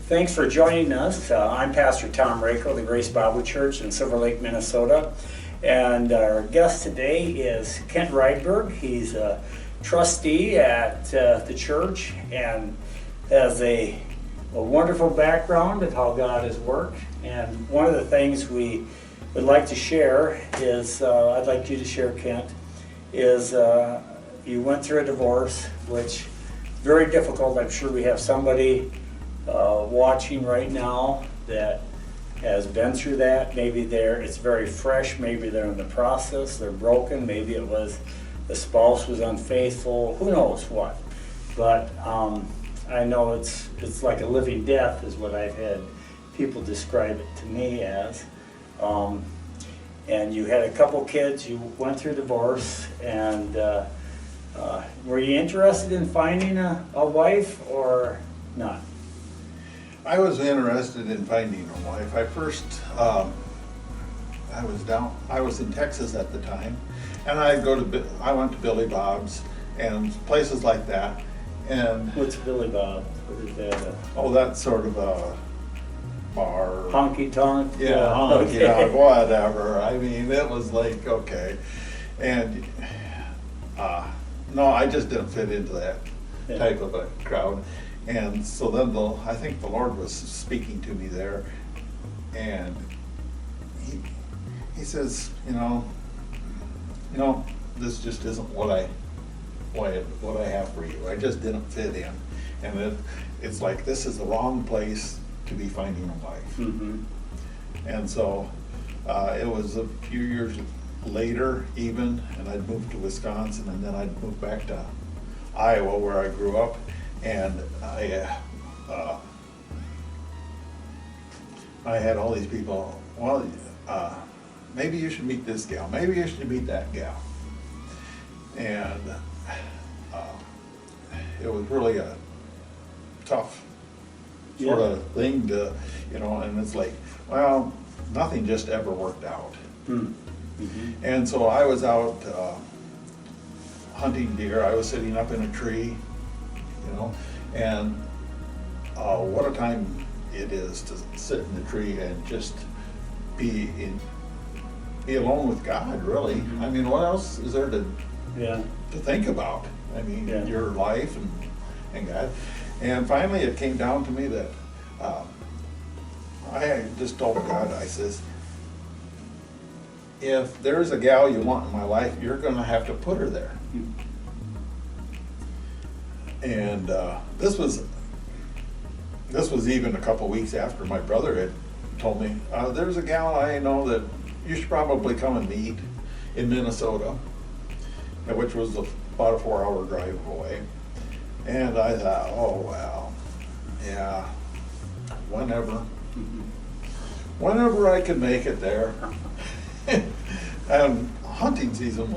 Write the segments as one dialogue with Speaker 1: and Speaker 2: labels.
Speaker 1: Thanks for joining us. I'm Pastor Tom Rakow, the Grace Bible Church in Silver Lake, Minnesota. And our guest today is Kent Rydberg. He's a trustee at the church and has a wonderful background of how God has worked. And one of the things we would like to share is, I'd like you to share, Kent, is you went through a divorce, which is very difficult. I'm sure we have somebody watching right now that has been through that. Maybe it's very fresh, maybe they're in the process, they're broken, maybe it was the spouse was unfaithful, who knows what. But I know it's like a living death is what I've had people describe it to me as. And you had a couple kids, you went through divorce, and were you interested in finding a wife or not?
Speaker 2: I was interested in finding a wife. I first, I was in Texas at the time, and I went to Billy Bob's and places like that. And
Speaker 1: What's Billy Bob? What is that?
Speaker 2: oh, that's sort of a bar.
Speaker 1: Honky tonk?
Speaker 2: Yeah, honky tonk, whatever. I mean, it was like, okay. And no, I just didn't fit into that type of a crowd. And so then I think the Lord was speaking to me there, and he says, you know, this just isn't what I have for you. I just didn't fit in, and it's like this is the wrong place to be finding a wife.
Speaker 1: Mm-hmm.
Speaker 2: And so it was a few years later even, and I'd moved to Wisconsin, and then I'd moved back to Iowa where I grew up. And I had all these people, well, maybe you should meet this gal, maybe you should meet that gal. And it was really a tough sort of thing to, and it's like, well, nothing just ever worked out.
Speaker 1: Mm-hmm.
Speaker 2: And so I was out hunting deer. I was sitting up in a tree, and what a time it is to sit in the tree and just be alone with God, really.
Speaker 1: Mm-hmm.
Speaker 2: I mean, what else is there to think about? I mean, your life and God. And finally it came down to me that I just told God, I says, if there's a gal you want in my life, you're going to have to put her there.
Speaker 1: Mm-hmm.
Speaker 2: And this was even a couple weeks after my brother had told me, there's a gal I know that you should probably come and meet in Minnesota, which was about a 4-hour drive away. And I thought, oh, well, yeah, whenever I can make it there. And hunting season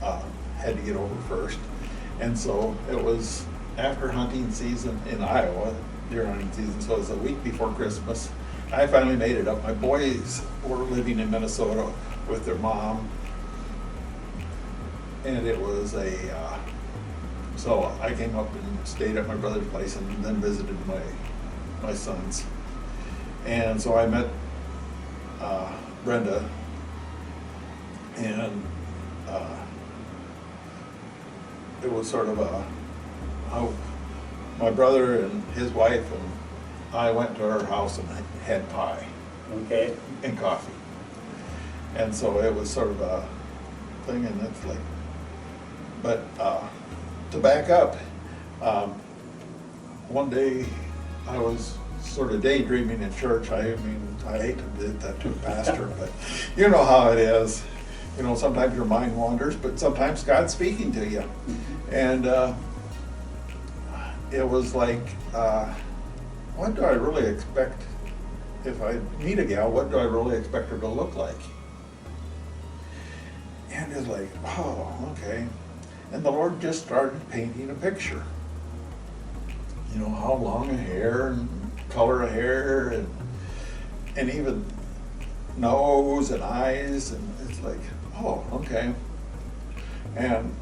Speaker 2: had to get over first. And so it was after hunting season in Iowa, deer hunting season, so it was a week before Christmas. I finally made it up. My boys were living in Minnesota with their mom. And it was so I came up and stayed at my brother's place and then visited my sons. And so I met Brenda, and it was sort of my brother and his wife and I went to her house and had pie.
Speaker 1: Okay.
Speaker 2: And coffee. And so it was sort of a thing, and it's like, but to back up, one day I was sort of daydreaming in church. I mean, I hate to admit that to a pastor, but you know how it is. Sometimes your mind wanders, but sometimes God's speaking to you. And it was like, what do I really expect if I meet a gal? What do I really expect her to look like? And it's like, oh, okay. And the Lord just started painting a picture. How long a hair and color of hair and even nose and eyes, and it's like, oh, okay. And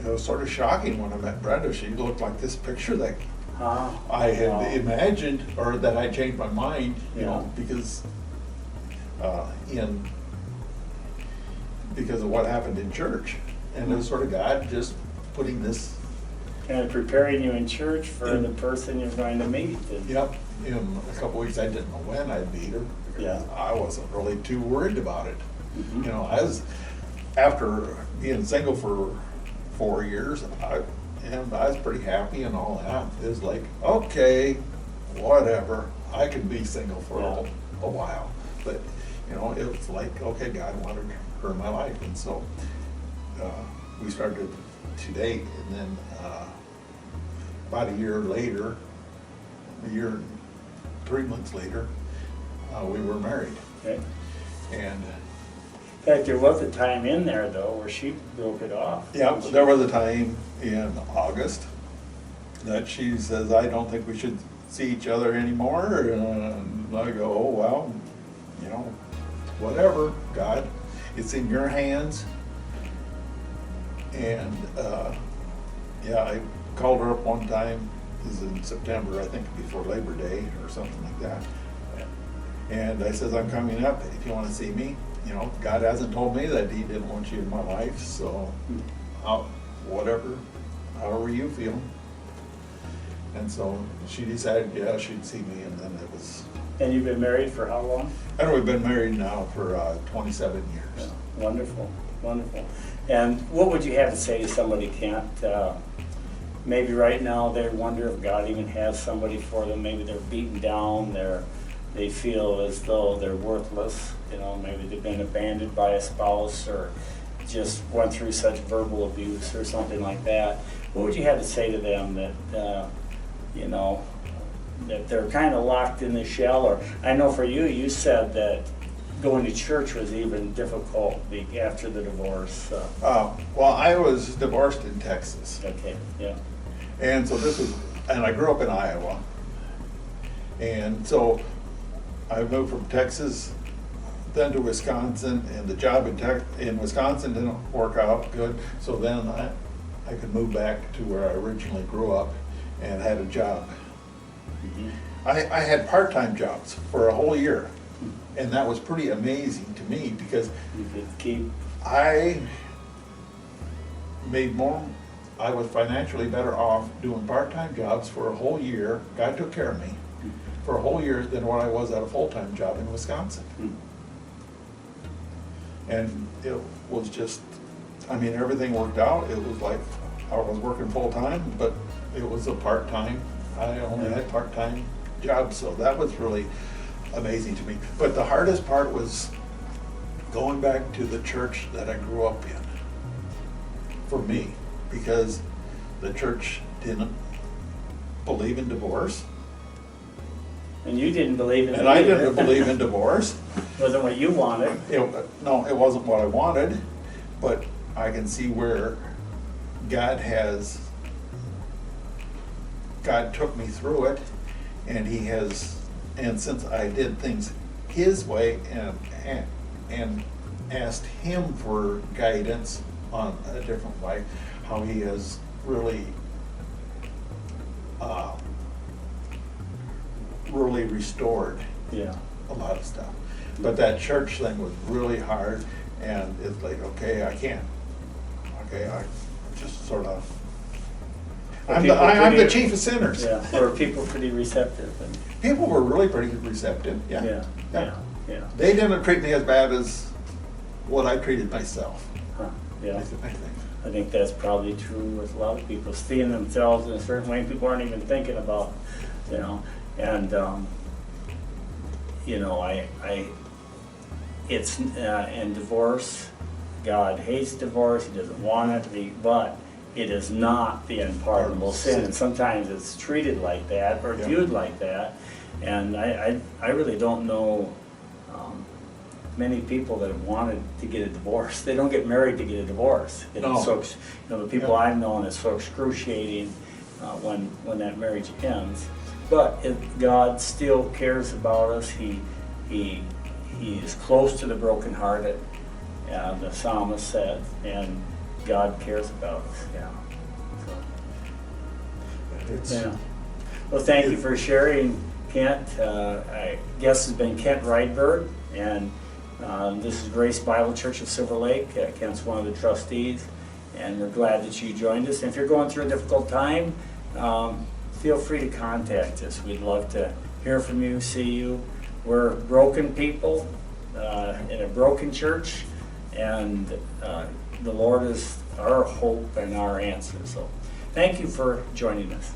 Speaker 2: it was sort of shocking when I met Brenda. She looked like this picture that I had
Speaker 1: Wow.
Speaker 2: imagined, or that I changed my mind, you
Speaker 1: Yeah.
Speaker 2: know, because of what happened in church. And it was sort of God just putting this,
Speaker 1: And preparing you in church for the person you're going to meet. And-
Speaker 2: yep, in a couple weeks, I didn't know when I'd meet her.
Speaker 1: Yeah.
Speaker 2: I wasn't really too worried about it.
Speaker 1: Mhm.
Speaker 2: You know, after being single for 4 years, I was pretty happy and all that. It was like, okay, whatever, I can be single for a while. But, you know, it was like, okay, God wanted her in my life. And so we started to date, and then about a year later, 3 months later, we were married.
Speaker 1: Okay.
Speaker 2: And
Speaker 1: In fact, there was a time in there though where she broke it off.
Speaker 2: yeah, there was a time in August that she says, I don't think we should see each other anymore. And I go, oh, well, you know, whatever, God, it's in your hands. And yeah, I called her up one time, it was in September, I think before Labor Day or something like that. And I says, I'm coming up if you want to see me. You know, God hasn't told me that He didn't want you in my life, so whatever, however you feel. And so she decided, yeah, she'd see me, and then it was.
Speaker 1: And you've been married for how long?
Speaker 2: And we've been married now for 27 years.
Speaker 1: Yeah. Wonderful, wonderful. And what would you have to say to somebody, Kent? Maybe right now they wonder if God even has somebody for them. Maybe they're beaten down. They feel as though they're worthless. You know, maybe they've been abandoned by a spouse or just went through such verbal abuse or something like that. What would you have to say to them that, you know, that they're kind of locked in the shell? Or I know for you, you said that going to church was even difficult after the divorce.
Speaker 2: Well, I was divorced in Texas.
Speaker 1: Okay, yeah.
Speaker 2: And so and I grew up in Iowa. And so I moved from Texas then to Wisconsin, and the job in Wisconsin didn't work out good. So then I could move back to where I originally grew up and had a job.
Speaker 1: Mhm.
Speaker 2: I had part-time jobs for a whole year, and that was pretty amazing to me because
Speaker 1: You could keep,
Speaker 2: I made more, I was financially better off doing part-time jobs for a whole year. God took care of me for a whole year than what I was at a full-time job in Wisconsin. And it was just, I mean, everything worked out. It was like I was working full-time, but it was a part-time. I only had part-time jobs, so that was really amazing to me. But the hardest part was going back to the church that I grew up in, for me, because the church didn't believe in divorce.
Speaker 1: and you didn't believe in it
Speaker 2: And I
Speaker 1: either.
Speaker 2: didn't believe in divorce.
Speaker 1: Wasn't what you wanted.
Speaker 2: No, it wasn't what I wanted, but I can see where God took me through it, and and since I did things His way and asked Him for guidance on a different way, how He has really really restored
Speaker 1: Yeah.
Speaker 2: a lot of stuff. But that church thing was really hard, and it's like, okay, I can't. Okay, I just sort of, I'm the chief of sinners.
Speaker 1: Yeah, were people pretty receptive? And,
Speaker 2: People were really pretty receptive,
Speaker 1: yeah, yeah.
Speaker 2: They didn't treat me as bad as what I treated myself,
Speaker 1: Huh, yeah.
Speaker 2: I think.
Speaker 1: I think that's probably true with a lot of people, seeing themselves in a certain way people aren't even thinking about, you know. And, you know, it's, in divorce, God hates divorce, He doesn't want it to be, but it is not the unpardonable sin. And sometimes it's treated like that or
Speaker 2: Yeah.
Speaker 1: viewed like that. And I really don't know many people that have wanted to get a divorce. They don't get married to get a divorce.
Speaker 2: No.
Speaker 1: So, you know, the people I've known, it's so excruciating when that marriage ends. But God still cares about us. He is close to the brokenhearted, the psalmist said, and God cares about us. Yeah. So,
Speaker 2: It's,
Speaker 1: yeah. Well, thank you for sharing, Kent. Our guest has been Kent Rydberg, and this is Grace Bible Church of Silver Lake. Kent's one of the trustees, and we're glad that you joined us. And if you're going through a difficult time, feel free to contact us. We'd love to hear from you, see you. We're broken people in a broken church, and the Lord is our hope and our answer. So thank you for joining us.